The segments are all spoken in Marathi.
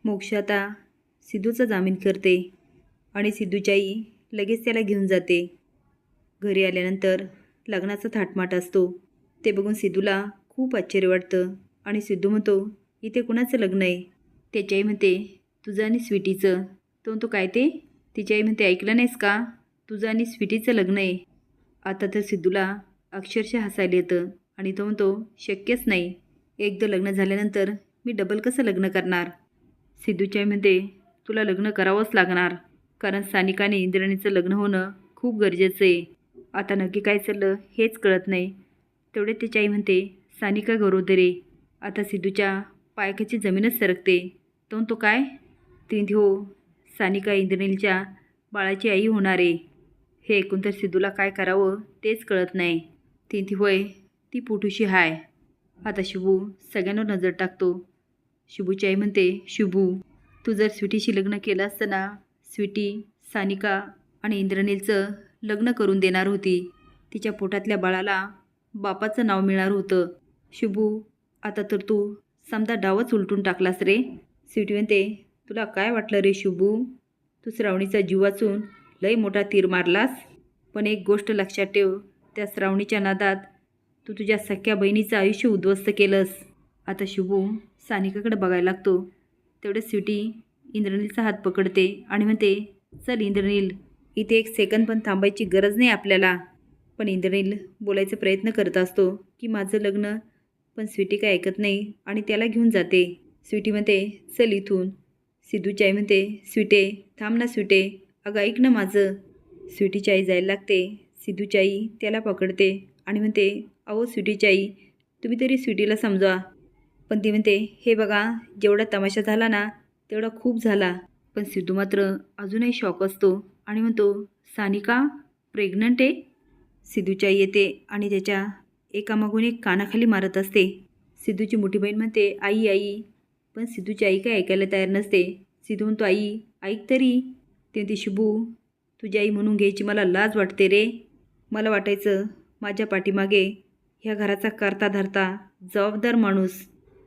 मोक्ष आता सिद्धूचा जामीन करते आणि सिद्धूची आई लगेच त्याला घेऊन जाते. घरी आल्यानंतर लग्नाचा थाटमाट असतो. ते बघून सिद्धूला खूप आश्चर्य वाटतं आणि सिद्धू म्हणतो, इथे कुणाचं लग्न आहे? त्याची आई म्हणते, तुझं आणि स्वीटीचं. तो म्हणतो, काय ते? तिची आई म्हणते, ऐकलं नाहीस का? तुझं आणि स्वीटीचं लग्न आहे. आता तर सिद्धूला अक्षरशः हसायला येतं आणि तो म्हणतो, शक्यच नाही. एकदा लग्न झाल्यानंतर मी डबल कसं लग्न करणार? सिद्धूची आई म्हणते, तुला लग्न करावंच लागणार, कारण सानिका आणि इंद्राणीचं लग्न होणं खूप गरजेचं आहे. आता नक्की काय चाललं हेच कळत नाही. तेवढे तिची आई म्हणते, सानिका गरोदर आहे. आता सिद्धूच्या पायाखाची जमीनच सरकते. तो म्हणतो, काय? ती म्हणते, हो, सानिका इंद्राणीच्या बाळाची आई होणार आहे. हे ऐकून तर सिद्धूला काय करावं तेच कळत नाही. ती म्हणते, होय, ती पोटूशी हाय. आता शुभू सगळ्यांवर नजर टाकतो. शुभूची आई म्हणते, शुभू, तू जर स्वीटीशी लग्न केलं असतं ना, स्वीटी सानिका आणि इंद्रनीलचं लग्न करून देणार होती. तिच्या पोटातल्या बाळाला बापाचं नाव मिळणार होतं. शुभू, आता तर तू समजा डावच उलटून टाकलास रे. स्वीटी म्हणते, तुला काय वाटलं रे शुभू? तू श्रावणीचा जीव वाचून लई मोठा तीर मारलास. पण एक गोष्ट लक्षात ठेव, त्या श्रावणीच्या नादात तू तुझ्या सख्या बहिणीचं आयुष्य उद्ध्वस्त केलंस. आता शुभू सानिकाकडे बघायला लागतो. तेवढेच स्वीटी इंद्रनीलचा हात पकडते आणि म्हणते, चल इंद्रनील, इथे एक सेकंद पण थांबायची गरज नाही आपल्याला. पण इंद्रनील बोलायचा प्रयत्न करत असतो की माझं लग्न, पण स्वीटी काय ऐकत नाही आणि त्याला घेऊन जाते. स्वीटी म्हणते, चल इथून. सिद्धूची आई म्हणते, स्वीटे थांब ना स्वीटे, अगं ऐक ना माझं. स्वीटीची आई जायला लागते. सिद्धूची आई त्याला पकडते आणि म्हणते, अहो स्वीटीची आई, तुम्ही तरी स्वीटीला समजा. पण ती म्हणते, हे बघा, जेवढा तमाशा झाला ना तेवढा खूप झाला. पण सिद्धू मात्र अजूनही शॉक असतो आणि म्हणतो, सानिका प्रेग्नंट आहे? सिद्धूची आई येते आणि त्याच्या एकामागून एक कानाखाली मारत असते. सिद्धूची मोठी बहीण म्हणते, आई आई, पण सिद्धूची आई काय ऐकायला तयार नसते. सिद्धू म्हणतो, आई ऐक तरी. ते म्हणते, शुभू, तुझी आई म्हणून घ्यायची मला लाज वाटते रे. मला वाटायचं माझ्या पाठीमागे ह्या घराचा करता धरता जबाबदार माणूस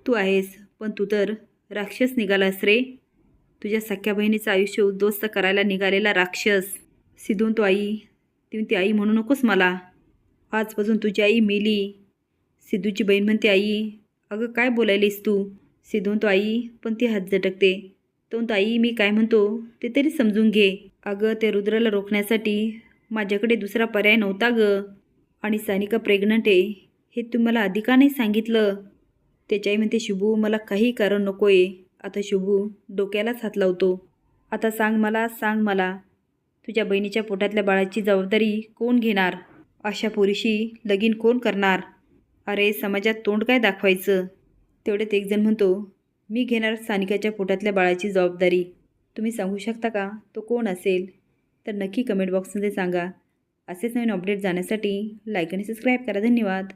तू आहेस, पण तू तर राक्षस निघालास रे. तुझ्या सख्या बहिणीचं आयुष्य उद्ध्वस्त करायला निघालेला राक्षस. सिद्धू म्हणतो, आई. ती म्हणते, आई म्हणू नकोस मला, आजपासून तुझी आई मेली. सिद्धूची बहीण म्हणते, आई अगं काय बोलायलीस तू? सिद्धू म्हणतो, आई, पण ती हात झटकते. तो म्हणतो, आई मी काय म्हणतो ते तरी समजून घे. अगं ते रुद्राला रोखण्यासाठी माझ्याकडे दुसरा पर्याय नव्हता गं. आणि सानिका प्रेग्नंट आहे हे तू मला आधी का नाही सांगितलं? त्याची आई म्हणते, शुभू मला काही कारण नको आहे. आता शुभू डोक्यालाच हात लावतो. आता सांग मला तुझ्या बहिणीच्या पोटातल्या बाळाची जबाबदारी कोण घेणार? अशा पोरीशी लगीन कोण करणार? अरे समाजात तोंड काय दाखवायचं? तेवढ्यात एक जण म्हणतो, मी घेणार सानिकाच्या पोटातल्या बाळाची जबाबदारी. तुम्ही सांगू शकता का तो कोण असेल? तर नक्की कमेंट बॉक्समध्ये सांगा. असेच नवीन अपडेट जाण्यासाठी लाईक आणि सबस्क्राईब करा. धन्यवाद.